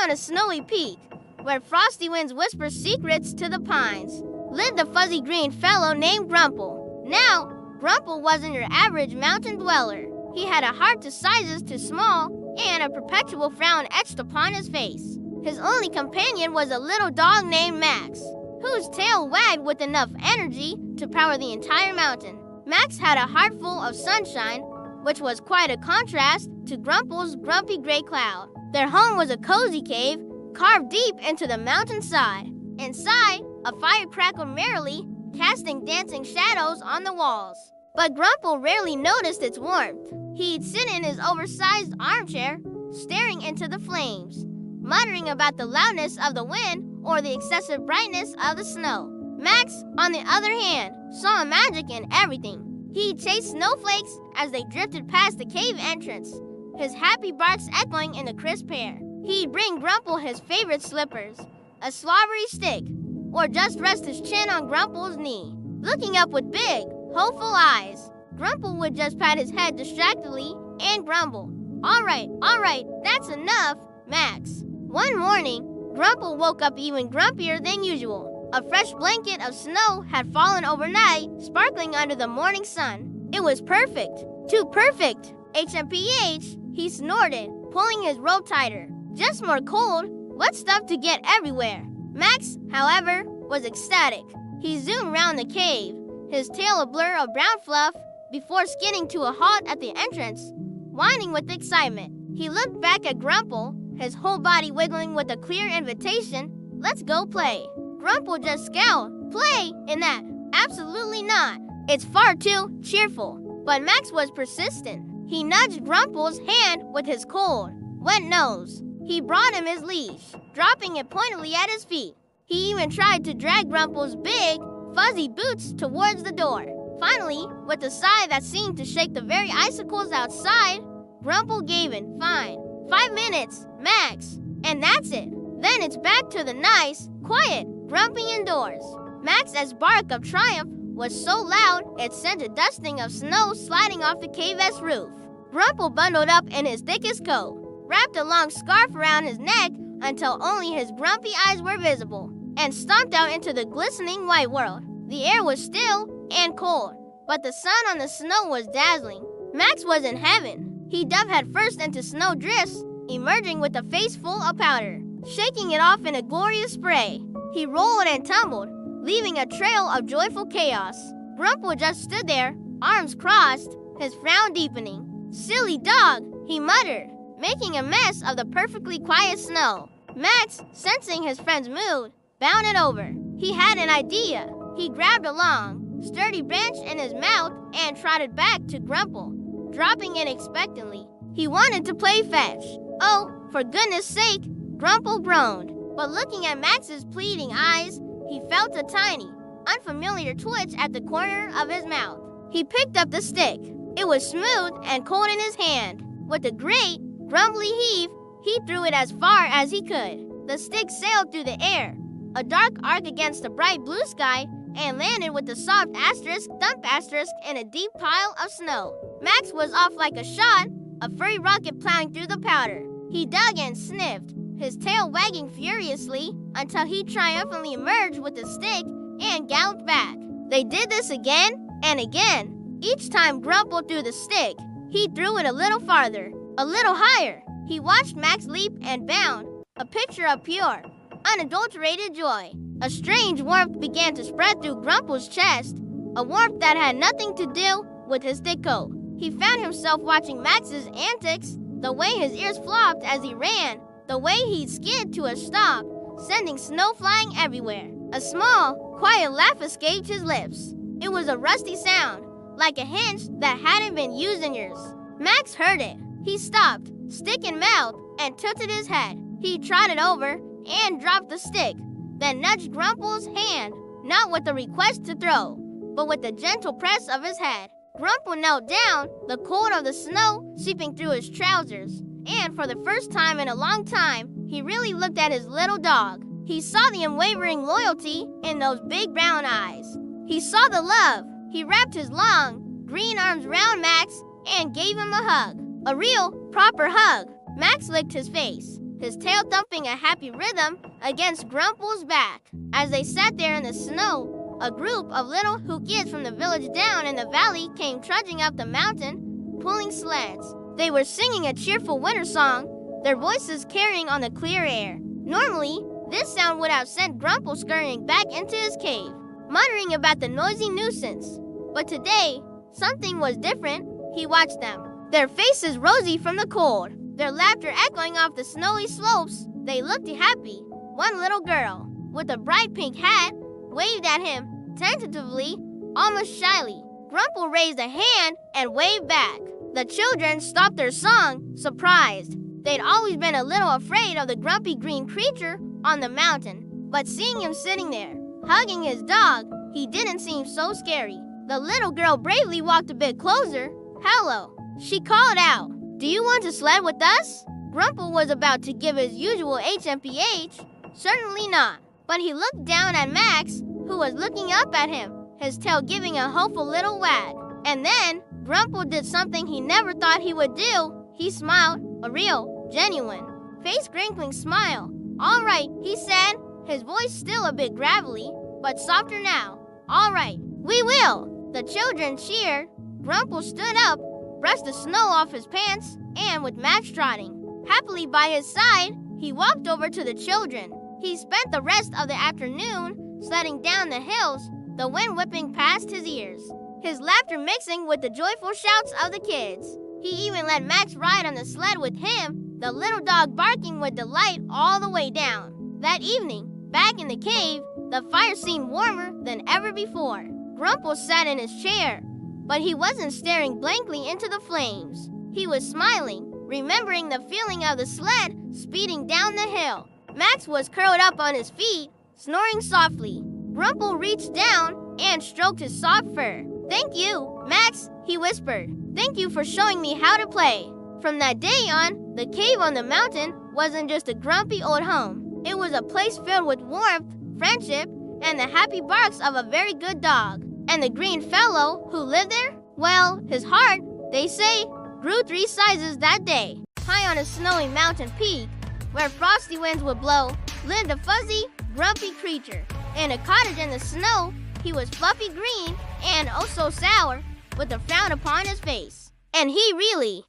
on a snowy peak, where frosty winds whisper secrets to the pines, lived a fuzzy green fellow named Grumple. Now, Grumple wasn't your average mountain dweller. He had a heart to sizes too small and a perpetual frown etched upon his face. His only companion was a little dog named Max, whose tail wagged with enough energy to power the entire mountain. Max had a heart full of sunshine, which was quite a contrast to Grumple's grumpy gray cloud. Their home was a cozy cave carved deep into the mountainside. Inside, a fire crackled merrily, casting dancing shadows on the walls. But Grumple rarely noticed its warmth. He'd sit in his oversized armchair, staring into the flames, muttering about the loudness of the wind or the excessive brightness of the snow. Max, on the other hand, saw magic in everything. He'd chase snowflakes as they drifted past the cave entrance, his happy barks echoing in the crisp air. He'd bring Grumple his favorite slippers, a slobbery stick, or just rest his chin on Grumple's knee. Looking up with big, hopeful eyes, Grumple would just pat his head distractedly and grumble, all right, that's enough, Max." One morning, Grumple woke up even grumpier than usual. A fresh blanket of snow had fallen overnight, sparkling under the morning sun. It was perfect. Too perfect. HMPH, he snorted, pulling his robe tighter. Just more cold. What stuff to get everywhere. Max, however, was ecstatic. He zoomed round the cave, his tail a blur of brown fluff, before skidding to a halt at the entrance, whining with excitement. He looked back at Grumple, his whole body wiggling with a clear invitation. Let's go play. Grumple just scowled. Play in that? Absolutely not. It's far too cheerful. But Max was persistent. He nudged Grumple's hand with his cold, wet nose. He brought him his leash, dropping it pointedly at his feet. He even tried to drag Grumple's big, fuzzy boots towards the door. Finally, with a sigh that seemed to shake the very icicles outside, Grumple gave in. Fine. 5 minutes, max. And that's it. Then it's back to the nice, quiet, grumping indoors. Max's bark of triumph was so loud it sent a dusting of snow sliding off the cave's roof. Grumple bundled up in his thickest coat, wrapped a long scarf around his neck until only his grumpy eyes were visible, and stomped out into the glistening white world. The air was still and cold, but the sun on the snow was dazzling. Max was in heaven. He dove headfirst into snow drifts, emerging with a face full of powder, shaking it off in a glorious spray. He rolled and tumbled, leaving a trail of joyful chaos. Grumple just stood there, arms crossed, his frown deepening. Silly dog, he muttered, making a mess of the perfectly quiet snow. Max, sensing his friend's mood, bounded over. He had an idea. He grabbed a long, sturdy branch in his mouth and trotted back to Grumple, dropping it expectantly. He wanted to play fetch. Oh, for goodness sake, Grumple groaned. But looking at Max's pleading eyes, he felt a tiny, unfamiliar twitch at the corner of his mouth. He picked up the stick. It was smooth and cold in his hand. With a great, grumbly heave, he threw it as far as he could. The stick sailed through the air, a dark arc against the bright blue sky, and landed with a soft asterisk, thump asterisk, in a deep pile of snow. Max was off like a shot, a furry rocket plowing through the powder. He dug and sniffed, his tail wagging furiously until he triumphantly emerged with the stick and galloped back. They did this again and again. Each time Grumple threw the stick, he threw it a little farther, a little higher. He watched Max leap and bound, a picture of pure, unadulterated joy. A strange warmth began to spread through Grumple's chest, a warmth that had nothing to do with his thick coat. He found himself watching Max's antics, the way his ears flopped as he ran, the way he'd skid to a stop, sending snow flying everywhere. A small, quiet laugh escaped his lips. It was a rusty sound, like a hinge that hadn't been used in years. Max heard it. He stopped, stick in mouth, and tilted his head. He trotted over and dropped the stick, then nudged Grumple's hand, not with a request to throw, but with a gentle press of his head. Grumple knelt down, the cold of the snow seeping through his trousers, and for the first time in a long time, he really looked at his little dog. He saw the unwavering loyalty in those big brown eyes. He saw the love. He wrapped his long, green arms round Max and gave him a hug. A real, proper hug. Max licked his face. his tail thumping a happy rhythm against Grumple's back. As they sat there in the snow, a group of little kids from the village down in the valley came trudging up the mountain, pulling sleds. They were singing a cheerful winter song, their voices carrying on the clear air. Normally, this sound would have sent Grumple scurrying back into his cave, muttering about the noisy nuisance. But today, something was different. He watched them, their faces rosy from the cold, their laughter echoing off the snowy slopes. They looked happy. One little girl, with a bright pink hat, waved at him, tentatively, almost shyly. Grumple raised a hand and waved back. The children stopped their song, surprised. They'd always been a little afraid of the grumpy green creature on the mountain, but seeing him sitting there, hugging his dog, he didn't seem so scary. The little girl bravely walked a bit closer. "Hello," she called out. "Do you want to sled with us?" Grumple was about to give his usual HMPH. Certainly not. But he looked down at Max, who was looking up at him, his tail giving a hopeful little wag. And then, Grumple did something he never thought he would do. He smiled, a real, genuine, face-crinkling smile. "All right," he said, his voice still a bit gravelly, but softer now. "All right, we will." The children cheered. Grumple stood up, brushed the snow off his pants, and with Max trotting happily by his side, he walked over to the children. He spent the rest of the afternoon sledding down the hills, the wind whipping past his ears, his laughter mixing with the joyful shouts of the kids. He even let Max ride on the sled with him, the little dog barking with delight all the way down. That evening, back in the cave, the fire seemed warmer than ever before. Grumple sat in his chair, but he wasn't staring blankly into the flames. He was smiling, remembering the feeling of the sled speeding down the hill. Max was curled up on his feet, snoring softly. Grumple reached down and stroked his soft fur. "Thank you, Max," he whispered. "Thank you for showing me how to play." From that day on, the cave on the mountain wasn't just a grumpy old home. It was a place filled with warmth, friendship, and the happy barks of a very good dog. And the green fellow who lived there, well, his heart, they say, grew 3 sizes that day. High on a snowy mountain peak, where frosty winds would blow, lived a fuzzy, grumpy creature. In a cottage in the snow, he was fluffy green and oh so sour, with a frown upon his face. And he really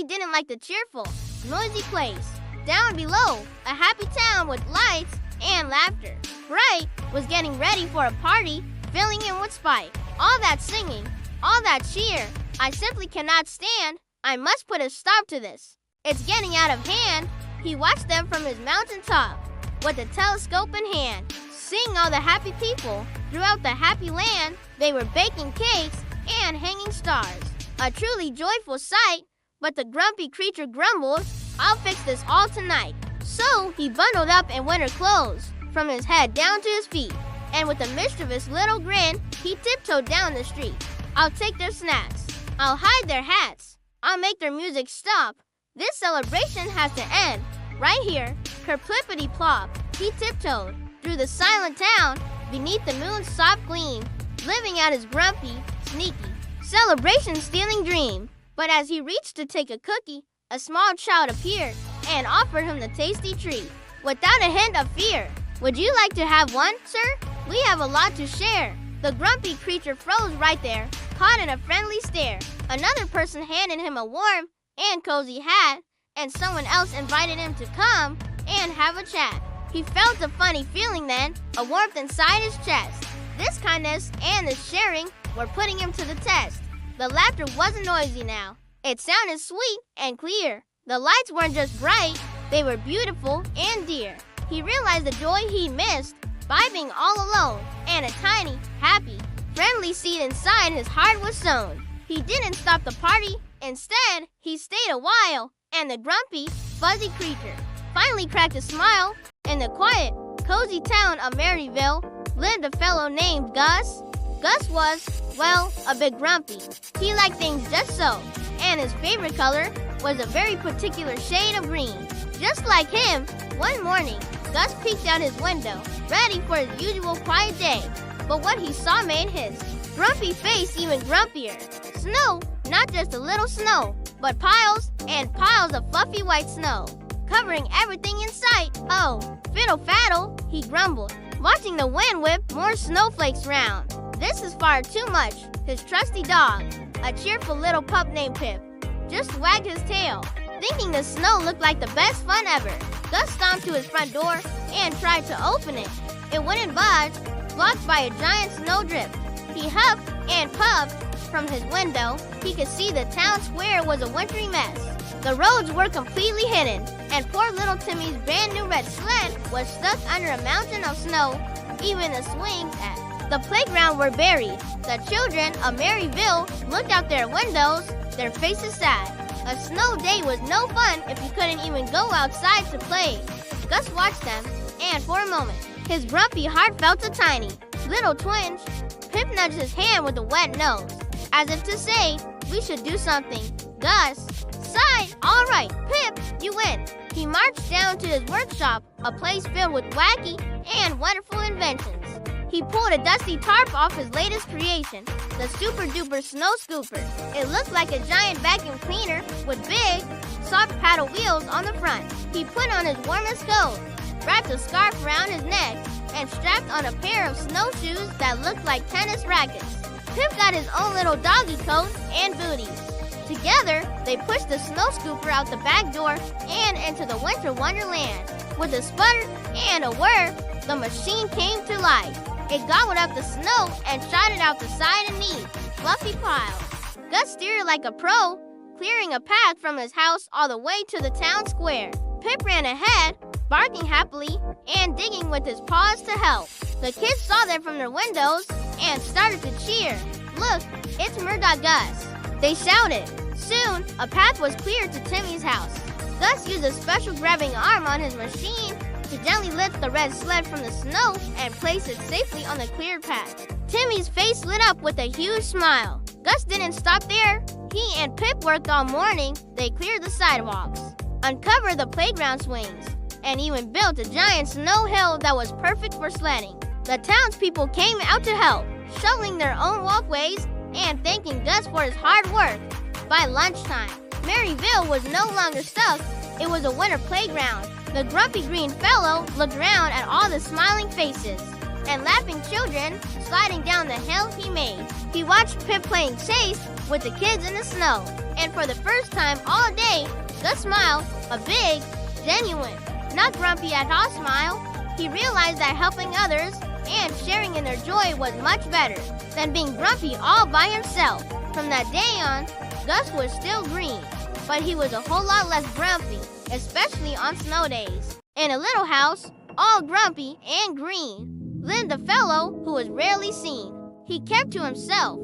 didn't like the cheerful, noisy place. Down below, a happy town with lights and laughter. Bright was getting ready for a party, filling in with spite. All that singing, all that cheer, I simply cannot stand. I must put a stop to this. It's getting out of hand. He watched them from his mountaintop, with a telescope in hand, seeing all the happy people throughout the happy land. They were baking cakes and hanging stars. A truly joyful sight, but the grumpy creature grumbled, "I'll fix this all tonight." So he bundled up in winter clothes, from his head down to his feet, and with a mischievous little grin, he tiptoed down the street. "I'll take their snacks. I'll hide their hats. I'll make their music stop. This celebration has to end. Right here, kerplippity-plop." He tiptoed through the silent town, beneath the moon's soft gleam, living out his grumpy, sneaky, celebration-stealing dream. But as he reached to take a cookie, a small child appeared and offered him the tasty treat, without a hint of fear. "Would you like to have one, sir? We have a lot to share." The grumpy creature froze right there, caught in a friendly stare. Another person handed him a warm and cozy hat, and someone else invited him to come and have a chat. He felt a funny feeling then, a warmth inside his chest. This kindness and this sharing were putting him to the test. The laughter wasn't noisy now. It sounded sweet and clear. The lights weren't just bright, they were beautiful and dear. He realized the joy he missed by being all alone, and a tiny, happy, friendly seed inside his heart was sown. He didn't stop the party. Instead, he stayed a while, and the grumpy, fuzzy creature finally cracked a smile. In the quiet, cozy town of Maryville lived a fellow named Gus. Gus was, well, a bit grumpy. He liked things just so, and his favorite color was a very particular shade of green. Just like him, one morning, Gus peeked out his window, ready for his usual quiet day. But what he saw made his grumpy face even grumpier. Snow, not just a little snow, but piles and piles of fluffy white snow. covering everything in sight. "Oh, fiddle faddle," he grumbled, watching the wind whip more snowflakes round. "This is far too much." His trusty dog, a cheerful little pup named Pip, just wagged his tail, thinking the snow looked like the best fun ever. Gus stomped to his front door and tried to open it. It wouldn't budge, blocked by a giant snowdrift. He huffed and puffed. From his window, he could see the town square was a wintry mess. The roads were completely hidden, and poor little Timmy's brand new red sled was stuck under a mountain of snow. Even the swings at the playground were buried. The children of Maryville looked out their windows, their faces sad. A snow day was no fun if you couldn't even go outside to play. Gus watched them, and for a moment, his grumpy heart felt a tiny little twinge. Pip nudged his hand with a wet nose, as if to say, "We should do something." Gus sighed. "All right, Pip, you win." He marched down to his workshop, a place filled with wacky and wonderful inventions. He pulled a dusty tarp off his latest creation, the super duper snow scooper. It looked like a giant vacuum cleaner with big, soft paddle wheels on the front. He put on his warmest coat, wrapped a scarf around his neck, and strapped on a pair of snowshoes that looked like tennis rackets. Pip got his own little doggy coat and booties. Together, they pushed the snow scooper out the back door and into the winter wonderland. With a sputter and a whir, the machine came to life. It gobbled up the snow and shot it out the side in neat, fluffy piles. Gus steered like a pro, clearing a path from his house all the way to the town square. Pip ran ahead, barking happily and digging with his paws to help. The kids saw them from their windows and started to cheer. "Look, it's Murdoch Gus," they shouted. Soon, a path was cleared to Timmy's house. Gus used a special grabbing arm on his machine to gently lift the red sled from the snow and place it safely on the cleared path. Timmy's face lit up with a huge smile. Gus didn't stop there. He and Pip worked all morning. They cleared the sidewalks, uncovered the playground swings, and even built a giant snow hill that was perfect for sledding. The townspeople came out to help, shoveling their own walkways and thanking Gus for his hard work. By lunchtime, Maryville was no longer stuck. It was a winter playground. The grumpy green fellow looked around at all the smiling faces and laughing children sliding down the hill he made. He watched Pip playing chase with the kids in the snow, and for the first time all day, Gus smiled, a big, genuine, not grumpy at all smile. He realized that helping others and sharing in their joy was much better than being grumpy all by himself. From that day on, Gus was still green, but he was a whole lot less grumpy, especially on snow days. In a little house, all grumpy and green, lived a fellow who was rarely seen. He kept to himself,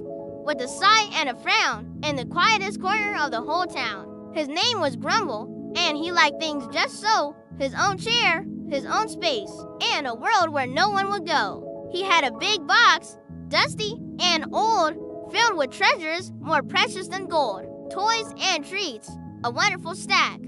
with a sigh and a frown, in the quietest corner of the whole town. His name was Grumble, and he liked things just so, his own chair, his own space, and a world where no one would go. He had a big box, dusty and old, filled with treasures more precious than gold, toys and treats, a wonderful stack.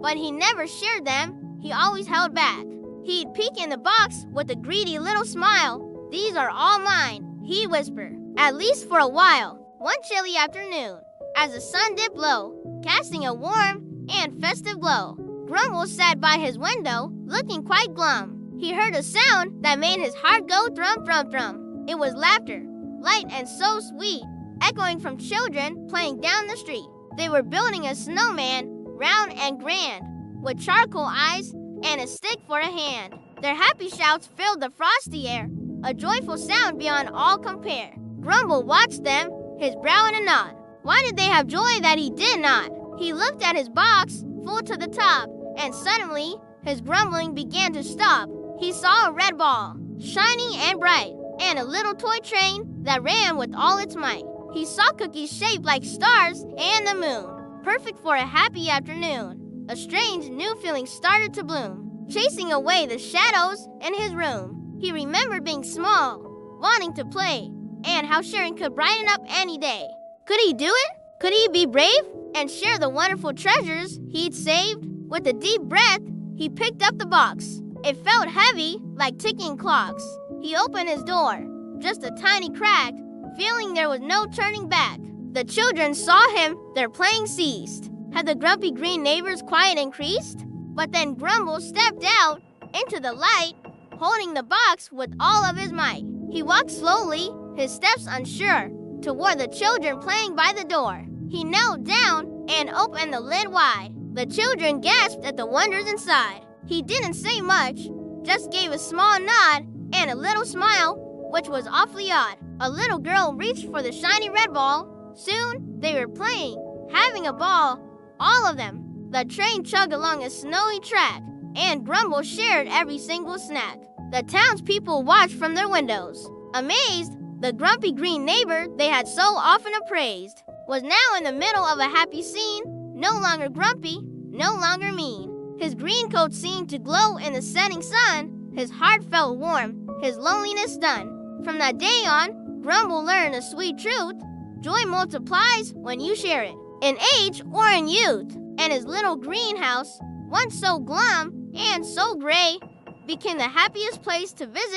But he never shared them, he always held back. He'd peek in the box with a greedy little smile. "These are all mine," he'd whisper, at least for a while. One chilly afternoon, as the sun dipped low, casting a warm and festive glow, Grumble sat by his window, looking quite glum. He heard a sound that made his heart go thrum, thrum, thrum. It was laughter, light and so sweet, echoing from children playing down the street. They were building a snowman, round and grand, with charcoal eyes and a stick for a hand. Their happy shouts filled the frosty air, a joyful sound beyond all compare. Grumble watched them, his brow in a knot. Why did they have joy that he did not? He looked at his box, full to the top, and suddenly his grumbling began to stop. He saw a red ball, shiny and bright, and a little toy train that ran with all its might. He saw cookies shaped like stars and the moon, perfect for a happy afternoon. A strange new feeling started to bloom, chasing away the shadows in his room. He remembered being small, wanting to play, and how sharing could brighten up any day. Could he do it? Could he be brave and share the wonderful treasures he'd saved? With a deep breath, he picked up the box. It felt heavy, like ticking clocks. He opened his door, just a tiny crack, feeling there was no turning back. The children saw him, their playing ceased. Had the grumpy green neighbors' quiet increased? But then Grumble stepped out into the light, holding the box with all of his might. He walked slowly, his steps unsure, toward the children playing by the door. He knelt down and opened the lid wide. The children gasped at the wonders inside. He didn't say much, just gave a small nod and a little smile, which was awfully odd. A little girl reached for the shiny red ball. Soon, they were playing, having a ball, all of them. The train chugged along a snowy track, and Grumble shared every single snack. The townspeople watched from their windows. Amazed, the grumpy green neighbor they had so often appraised was now in the middle of a happy scene, no longer grumpy, no longer mean. His green coat seemed to glow in the setting sun. His heart felt warm, his loneliness done. From that day on, Grumble learned a sweet truth. Joy multiplies when you share it, in age or in youth. And his little greenhouse, once so glum and so gray, became the happiest place to visit